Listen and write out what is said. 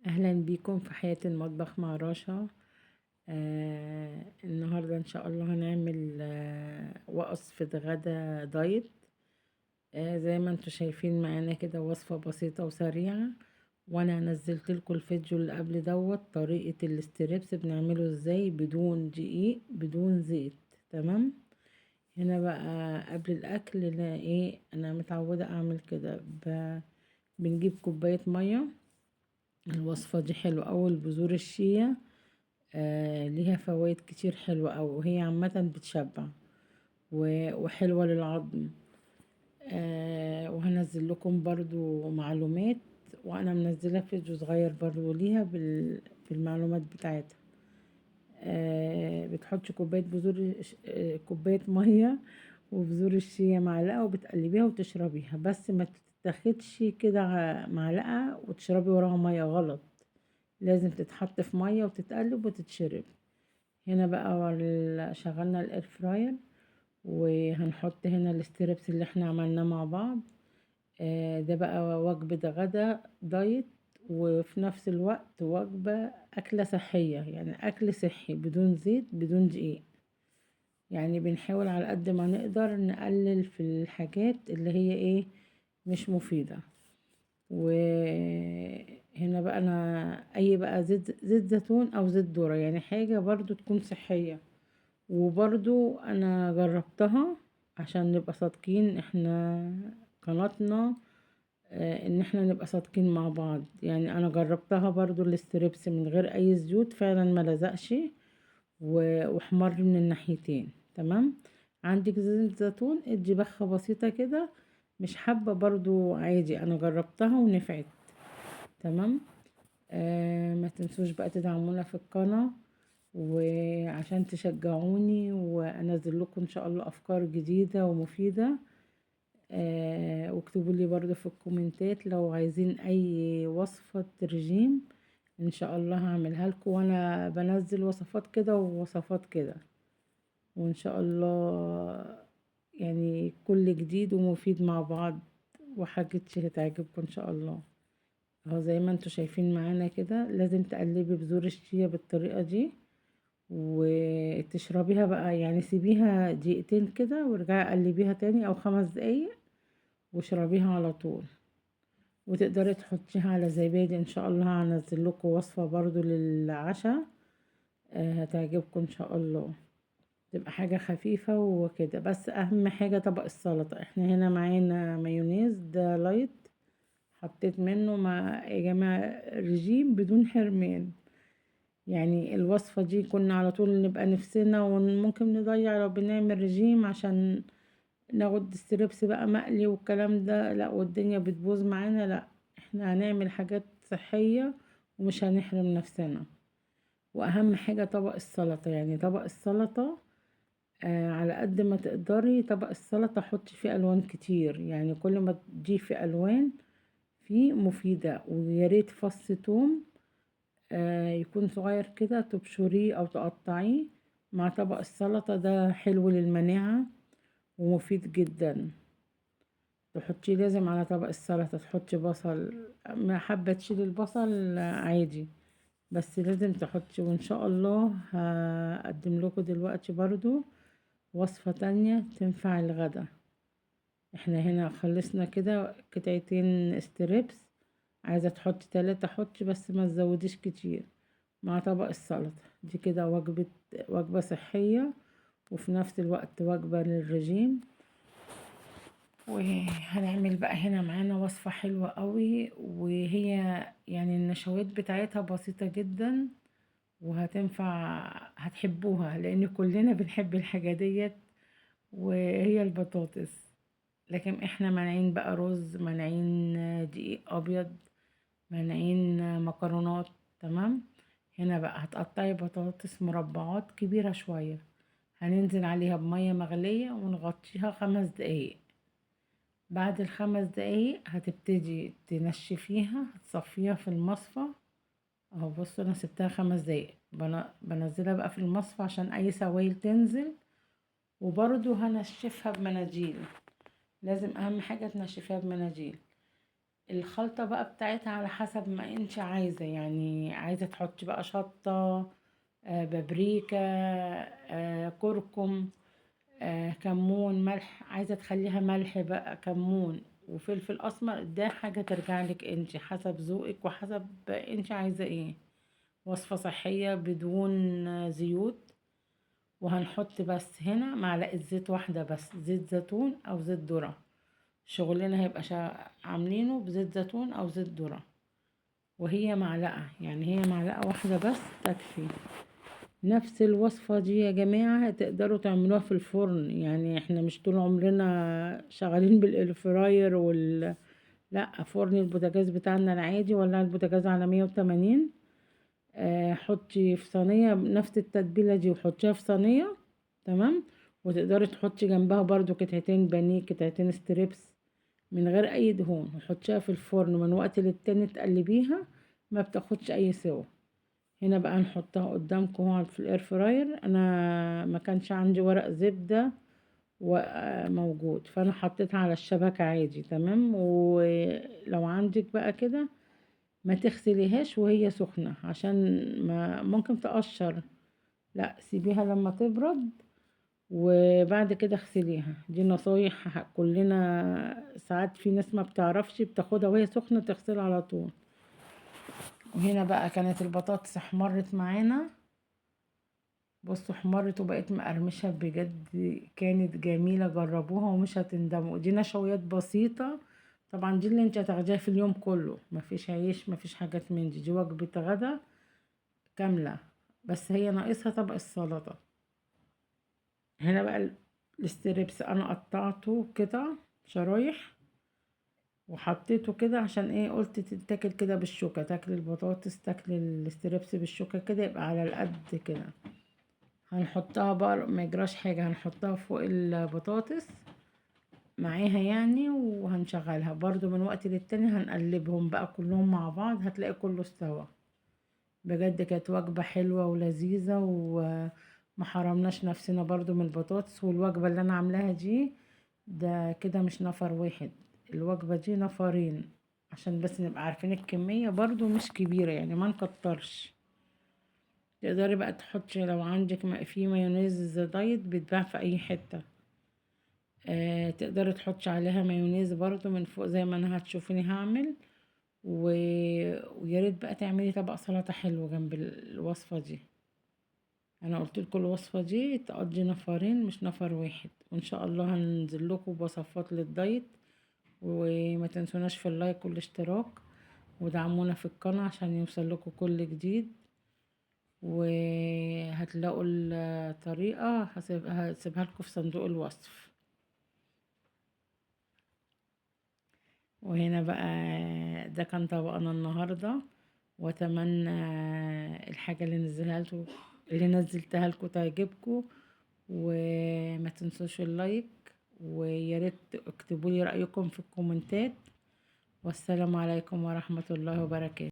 اهلا بيكم في حياة المطبخ مع رشا. النهاردة ان شاء الله هنعمل وصفة غدا دايت. زي ما انتوا شايفين معانا كده وصفة بسيطة وسريعة. وانا نزلت لكم الفيديو اللي قبل دوت طريقة الاستريبس بنعمله ازاي بدون دقيق بدون زيت. تمام. هنا بقى قبل الاكل انا متعودة اعمل كده بنجيب كوباية مية. الوصفة دي حلوة أوي، بذور الشيا. ليها فوائد كتير حلوة أوي، وهي عامة بتشبع وحلوة للعظم. وهنزل لكم برضو معلومات، وأنا منزلة فيديو صغير برضو ليها بالمعلومات بتاعتها. بتحطي كوباية كوباية مية وبذور الشيا معلقة، وبتقلبيها وتشربيها، بس ما تتاخدش كده معلقة وتشربي وراها مية، غلط. لازم تتحط في مية وتتقلب وتتشرب. هنا بقى شغلنا الاير فراير، وهنحط هنا الاستريبس اللي احنا عملناه مع بعض. ده بقى وجبة غدا دايت، وفي نفس الوقت وجبة أكلة صحية، يعني أكل صحي بدون زيت بدون دقيق. يعني بنحاول على قد ما نقدر نقلل في الحاجات اللي هي مش مفيدة. وهنا بقى انا اي بقى زيت زيتون او زيت ذرة، يعني حاجة برضو تكون صحية. وبرضو انا جربتها عشان نبقى صادقين احنا قناتنا. ان احنا نبقى صادقين مع بعض، يعني انا جربتها برضو الاستريبس من غير اي زيوت، فعلا ما لزقش واحمر من الناحيتين. تمام. عندك زيت زيتون ادي بخة بسيطة كده، مش حابة برضو عادي، انا جربتها ونفعت. تمام. ما تنسوش بقى تدعمونا في القناة، وعشان تشجعوني وانزل لكم ان شاء الله افكار جديدة ومفيدة. واكتبوا لي برضو في الكومنتات لو عايزين اي وصفة رجيم، ان شاء الله هعملها لكم، وانا بنزل وصفات كده ووصفات كده. وان شاء الله يعني كل جديد ومفيد مع بعض، وحاجات هتعجبكم ان شاء الله. اهو زي ما انتوا شايفين معانا كده، لازم تقلبي بذور الشيا بالطريقة دي وتشربيها بقى، يعني سيبيها دقيقتين كده وارجعي قلبيها تاني او 5 دقايق واشربيها على طول. وتقدري تحطيها على زبادي، ان شاء الله هنزل لكم وصفة برضو للعشاء. هتعجبكم ان شاء الله، تبقى حاجة خفيفة وكده. بس اهم حاجة طبق السلطة، احنا هنا معانا مايونيز ده لايت، حطيت منه مع يا جماعة رجيم بدون حرمان. يعني الوصفة دي كنا على طول نبقى نفسنا وممكن نضيع لو بنعمل رجيم عشان ناخد ستريبس بقى مقلي والكلام ده، لا، والدنيا بتبوظ معانا. لا، احنا هنعمل حاجات صحية ومش هنحرم نفسنا. واهم حاجة طبق السلطة، يعني طبق السلطة على قد ما تقدري طبق السلطة حطي فيه الوان كتير، يعني كل ما تضيفي الوان فيه مفيدة. وياريت فص توم يكون صغير كده تبشريه او تقطعيه مع طبق السلطة، ده حلو للمناعة ومفيد جدا. تحطيه لازم على طبق السلطة، تحطي بصل، ما حابة تشيلي البصل عادي، بس لازم تحطي. وان شاء الله هقدم لكم دلوقتي برضو وصفة تانية تنفع الغدا. احنا هنا خلصنا كده قطعتين استريبس، عايزة تحطي 3 حطي، بس ما تزوديش كتير مع طبق السلطة. دي كده وجبة صحية، وفي نفس الوقت وجبة للرجيم. وهنعمل بقى هنا معانا وصفة حلوة قوي، وهي يعني النشويات بتاعتها بسيطة جدا وهتنفع، هتحبوها لان كلنا بنحب الحاجة ديت، وهي البطاطس. لكن احنا مانعين بقى رز، مانعين دقيق ابيض، مانعين مكرونات. تمام. هنا بقى هتقطعي بطاطس مربعات كبيرة شوية، هننزل عليها بمية مغلية ونغطيها 5 دقايق. بعد ال5 دقايق هتبتدي تنشفيها، هتصفيها في المصفى. اهو بصوا انا سبتها 5 دقايق، بنزلها بقى في المصفى عشان اي سوائل تنزل. وبرضو هنشفها بمناديل، لازم اهم حاجة تنشفيها بمناديل. الخلطة بقى بتاعتها على حسب ما انت عايزة، يعني عايزة تحطي بقى شطة، بابريكا، كركم، كمون، ملح. عايزة تخليها ملح بقى، كمون وفلفل اسمر، ده حاجة ترجع لك انت حسب ذوقك وحسب انت عايزة ايه. وصفة صحية بدون زيوت. وهنحط بس هنا معلقة زيت واحدة بس، زيت زيتون او زيت ذرة. شغلنا هيبقى عاملينه بزيت زيتون او زيت ذرة. وهي معلقة، يعني هي معلقة واحدة بس تكفي. نفس الوصفة دي يا جماعة تقدروا تعملوها في الفرن، يعني احنا مش طول عمرنا شغالين بالايرفراير لا، فرن البوتاجاز بتاعنا العادي، ولا البوتاجاز على 180. حطي في صينية نفس التتبيلة دي وحطيها في صينية. تمام. وتقدري تحطي جنبها برضو قطعتين بانيه، قطعتين ستريبس، من غير اي دهون، وحطيها في الفرن من وقت للتاني تقلبيها، ما بتاخدش اي سوا. هنا بقى نحطها قدامكم اهو في الاير فراير. انا ما كانش عندي ورق زبدة موجود، فانا حطيتها على الشبكة عادي. تمام. ولو عندك بقى كده ما تغسليهاش وهي سخنة، عشان ما ممكن تقشر. لا، سيبيها لما تبرد وبعد كده اغسليها. دي نصايح كلنا ساعات في ناس ما بتعرفش بتاخدها وهي سخنة تغسلها على طول. وهنا بقى كانت البطاطس احمرت معانا. بصوا احمرت وبقت مقرمشة بجد، كانت جميلة، جربوها ومش هتندموا. دي نشويات بسيطة. طبعا دي اللي انت هتاخديها في اليوم كله، مفيش عيش مفيش حاجات من دي وجبة غدا كاملة. بس هي ناقصها طبق السلطة. هنا بقى الستريبس انا قطعته قطع شرايح، وحطيته كده عشان ايه، قلت تتاكل كده بالشوكة، تاكل البطاطس تاكل الستريبس بالشوكة كده، يبقى على القد كده. هنحطها بقى ما يجراش حاجة، هنحطها فوق البطاطس معاها يعني، وهنشغلها برضو من وقت للتاني، هنقلبهم بقى كلهم مع بعض، هتلاقي كله استوى. بجد كانت وجبة حلوة ولذيذة، وما حرمناش نفسنا برضو من البطاطس. والوجبة اللي انا عاملاها دي، ده كده مش نفر واحد، الوجبة دي نفرين، عشان بس نبقى عارفين الكمية برضو مش كبيرة، يعني ما نكترش. تقدري بقى تحطي لو عندك في مايونيز دايت بيتباع في اي حتة، تقدري تحطي عليها مايونيز برضو من فوق زي ما انا هتشوفيني هعمل. و... ويا ريت بقى تعملي طبق سلطة حلو جنب الوصفة دي. انا قلت لكم الوصفة دي تقضي نفرين مش نفر واحد، وان شاء الله هننزل لكم بوصفات للدايت. وما تنسوناش في اللايك والاشتراك، ودعمونا في القناة عشان يوصل لكم كل جديد. وهتلاقوا الطريقة هسيبها لكم في صندوق الوصف. وهنا بقى ده كان طبقنا النهاردة، واتمنى الحاجة اللي نزلتها لكم تعجبكم. وما تنسوش اللايك، ويا ريت اكتبوا لي رأيكم في الكومنتات. والسلام عليكم ورحمة الله وبركاته.